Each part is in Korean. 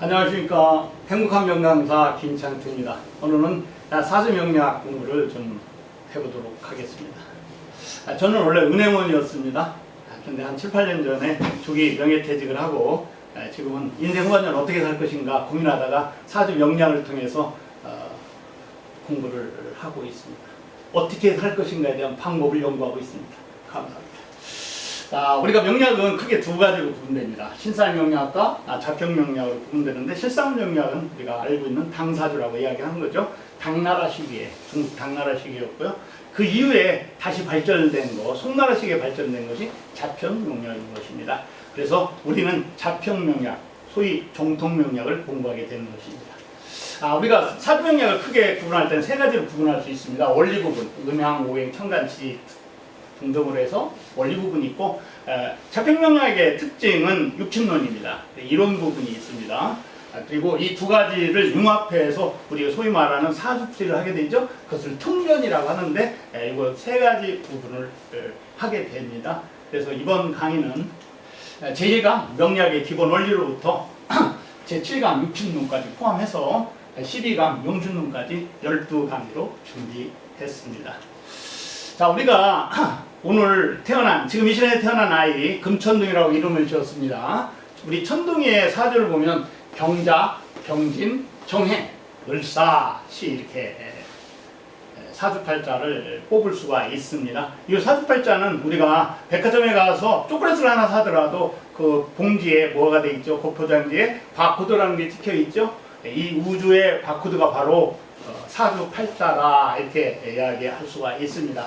안녕하십니까. 행복한 명강사 김창투입니다. 오늘은 사주명리학 공부를 좀 해보도록 하겠습니다. 저는 원래 은행원이었습니다. 근데 한 7, 8년 전에 조기 명예퇴직을 하고 지금은 인생 후반년 어떻게 살 것인가 고민하다가 사주명리학을 통해서 공부를 하고 있습니다. 어떻게 살 것인가에 대한 방법을 연구하고 있습니다. 감사합니다. 우리가 명리학은 크게 두 가지로 구분됩니다. 신사명리학과 자평명리학으로 구분되는데, 실상명리학은 우리가 알고 있는 당사주라고 이야기하는 거죠. 당나라 시기에, 중국 당나라 시기였고요. 그 이후에 다시 발전된 거, 송나라 시기에 발전된 것이 자평명리학인 것입니다. 그래서 우리는 자평명리학, 소위 정통명리학을 공부하게 되는 것입니다. 우리가 사주명리학을 크게 구분할 때는 세 가지로 구분할 수 있습니다. 원리 부분, 음양, 오행, 천간지 등등으로 해서 원리 부분이 있고, 자평명리학의 특징은 육친론입니다. 이론 부분이 있습니다. 그리고 이 두 가지를 융합해서 우리가 소위 말하는 사주풀이를 하게 되죠. 그것을 통변이라고 하는데, 이거 세 가지 부분을 하게 됩니다. 그래서 이번 강의는 제1강 명리학의 기본 원리로부터 제7강 육친론까지 포함해서 12강 용준론까지 12강의로 준비했습니다. 자, 우리가 오늘 태어난, 지금 이 시간에 태어난 아이 금천둥이라고 이름을 지었습니다. 우리 천둥이의 사주를 보면 병자, 병진, 정해, 을사, 시 이렇게 사주팔자를 뽑을 수가 있습니다. 이 사주팔자는 우리가 백화점에 가서 초콜릿을 하나 사더라도 그 봉지에 뭐가 되어 있죠? 고포장지에 바코드라는 게 찍혀 있죠? 이 우주의 바코드가 바로 사주팔자다, 이렇게 이야기할 수가 있습니다.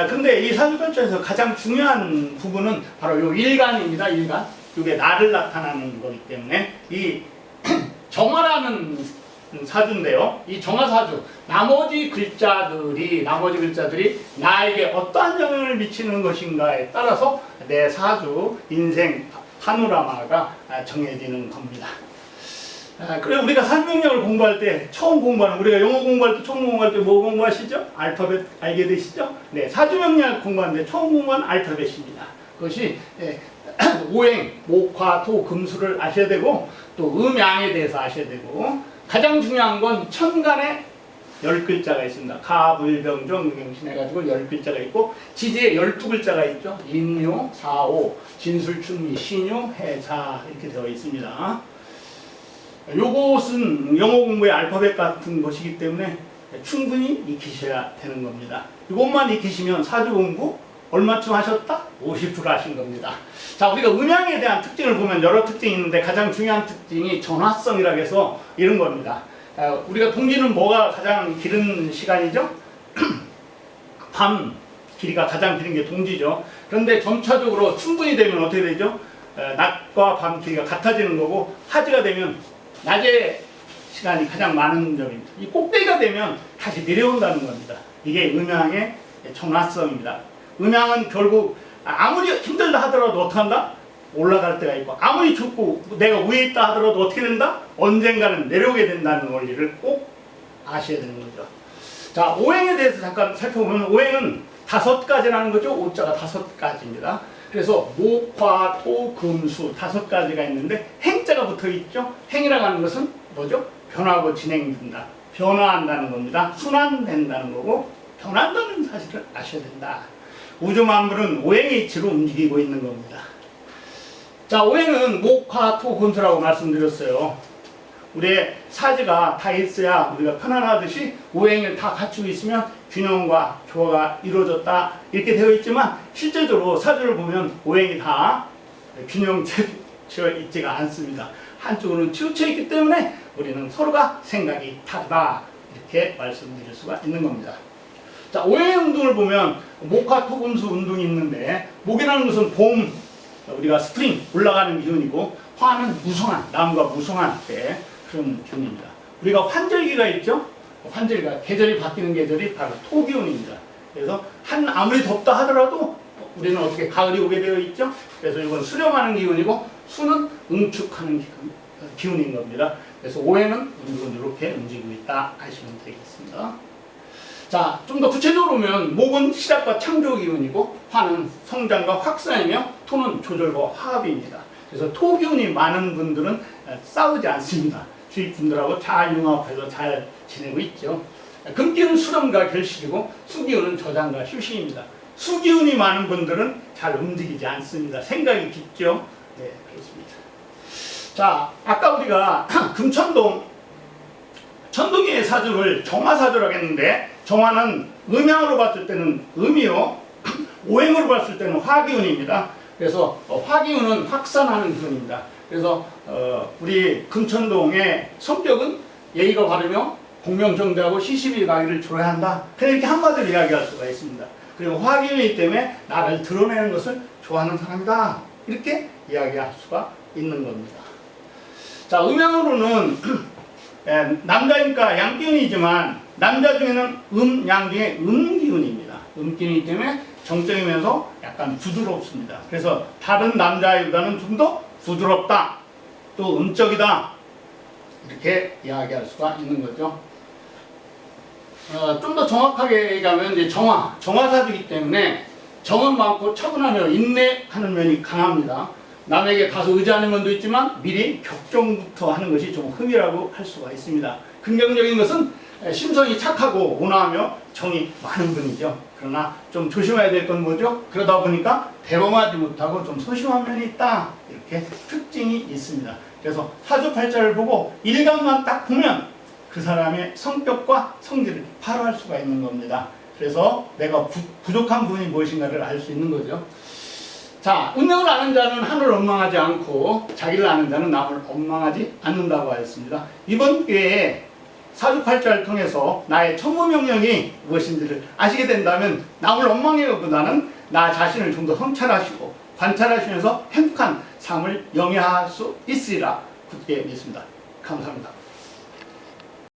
근데 이 사주팔자에서 가장 중요한 부분은 바로 요 일간입니다. 일간. 이게 나를 나타나는 거기 때문에 이 정화라는 사주인데요. 이 정화사주, 나머지 글자들이 나에게 어떠한 영향을 미치는 것인가에 따라서 내 사주, 인생 파노라마가 정해지는 겁니다. 그래서 우리가 사주명리학을 공부할 때 처음 공부하는, 우리가 영어 공부할 때 처음 공부할 때 뭐 공부하시죠? 알파벳 알게 되시죠? 네, 사주명리학 공부하는데 처음 공부하는 알파벳입니다. 그것이 오행, 목화, 토, 금수를 아셔야 되고, 또 음양에 대해서 아셔야 되고, 가장 중요한 건 천간에 10글자가 있습니다. 가, 불, 병, 정, 경신 해가지고 10글자가 있고, 지지에 12글자가 있죠. 인묘, 사오, 진술, 충미, 신유, 해자 이렇게 되어 있습니다. 요것은 영어 공부의 알파벳 같은 것이기 때문에 충분히 익히셔야 되는 겁니다. 이것만 익히시면 사주 공부 얼마쯤 하셨다? 50% 하신 겁니다. 자, 우리가 음양에 대한 특징을 보면 여러 특징이 있는데, 가장 중요한 특징이 전화성이라고 해서 이런 겁니다. 우리가 동지는 뭐가 가장 길은 시간이죠? 밤 길이가 가장 길은 게 동지죠. 그런데 점차적으로 충분히 되면 어떻게 되죠? 낮과 밤 길이가 같아지는 거고, 하지가 되면 낮의 시간이 가장 많은 점입니다. 이 꼭대기가 되면 다시 내려온다는 겁니다. 이게 음양의 전화성입니다. 음양은 결국 아무리 힘들다 하더라도 어떻게 한다? 올라갈 때가 있고, 아무리 춥고 내가 위에 있다 하더라도 어떻게 된다? 언젠가는 내려오게 된다는 원리를 꼭 아셔야 되는 거죠. 자, 오행에 대해서 잠깐 살펴보면, 오행은 5가지라는 거죠. 오자가 5가지입니다. 그래서 목, 화, 토, 금, 수 5가지가 있는데, 행자가 붙어 있죠. 행이라고 하는 것은 뭐죠? 변하고 진행된다, 변화한다는 겁니다. 순환된다는 거고, 변한다는 사실을 아셔야 된다. 우주 만물은 오행의 이치로 움직이고 있는 겁니다. 자, 오행은 목, 화, 토, 금, 수라고 말씀드렸어요. 우리의 사지가 다 있어야 우리가 편안하듯이 오행을 다 갖추고 있으면 균형과 조화가 이루어졌다, 이렇게 되어 있지만, 실제적으로 사주를 보면 오행이 다 균형되어 있지가 않습니다. 한쪽으로는 치우쳐 있기 때문에 우리는 서로가 생각이 다르다, 이렇게 말씀드릴 수가 있는 겁니다. 자, 오행의 운동을 보면 목화, 토, 금, 수 운동이 있는데, 목이라는 것은 봄, 우리가 스프링 올라가는 기운이고, 화는 무성한, 나무가 무성한 때 그런 기운입니다. 우리가 환절기가 있죠? 환절기가 계절이 바뀌는 계절이 바로 토기운입니다. 그래서 아무리 덥다 하더라도 우리는 어떻게 가을이 오게 되어 있죠? 그래서 이건 수렴하는 기운이고, 수는 응축하는 기운인 겁니다. 그래서 오행은 이렇게 움직이고 있다 하시면 되겠습니다. 자, 좀 더 구체적으로 보면, 목은 시작과 창조 기운이고, 화는 성장과 확산이며, 토는 조절과 화합입니다. 그래서 토기운이 많은 분들은 싸우지 않습니다. 주위 분들하고 잘 융합해서 잘 지내고 있죠. 금기운은 수렴과 결실이고 수기운은 저장과 휴식입니다. 수기운이 많은 분들은 잘 움직이지 않습니다. 생각이 깊죠. 네, 그렇습니다. 자, 아까 우리가 천둥의 사주를 정화사주라고 했는데, 정화는 음양으로 봤을 때는 음이요, 오행으로 봤을 때는 화기운입니다. 그래서 화기운은 확산하는 기운입니다. 그래서 우리 금천동의 성격은 예의가 바르며 공명정대하고 시시비 가기를 좋아야 한다. 그냥 이렇게 한마디로 이야기할 수가 있습니다. 그리고 화기운이기 때문에 나를 드러내는 것을 좋아하는 사람이다. 이렇게 이야기할 수가 있는 겁니다. 자, 음양으로는 남자니까 양기운이지만 남자 중에는 양 중에 음기운입니다. 음기운이기 때문에 정적이면서 약간 부드럽습니다. 그래서 다른 남자보다는 좀 더 부드럽다, 또 음적이다, 이렇게 이야기할 수가 있는 거죠. 좀 더 정확하게 얘기하면 이제 정화사주이기 때문에 정은 많고 차분하며 인내하는 면이 강합니다. 남에게 가서 의지하는 면도 있지만 미리 격정부터 하는 것이 좀 흠이라고 할 수가 있습니다. 긍정적인 것은 심성이 착하고 온화하며 정이 많은 분이죠. 그러나 좀 조심해야 될 건 뭐죠? 그러다 보니까 대범하지 못하고 좀 소심한 면이 있다. 이렇게 특징이 있습니다. 그래서 사주팔자를 보고 일간만 딱 보면 그 사람의 성격과 성질을 바로 알 수가 있는 겁니다. 그래서 내가 부족한 부분이 무엇인가를 알 수 있는 거죠. 자, 운명을 아는 자는 하늘을 원망하지 않고 자기를 아는 자는 남을 원망하지 않는다고 하였습니다. 이번 기회에 사주팔자를 통해서 나의 천부명령이 무엇인지를 아시게 된다면 남을 원망하기보다는 나 자신을 좀 더 성찰하시고 관찰하시면서 행복한 삶을 영위할 수 있으리라 굳게 믿습니다. 감사합니다.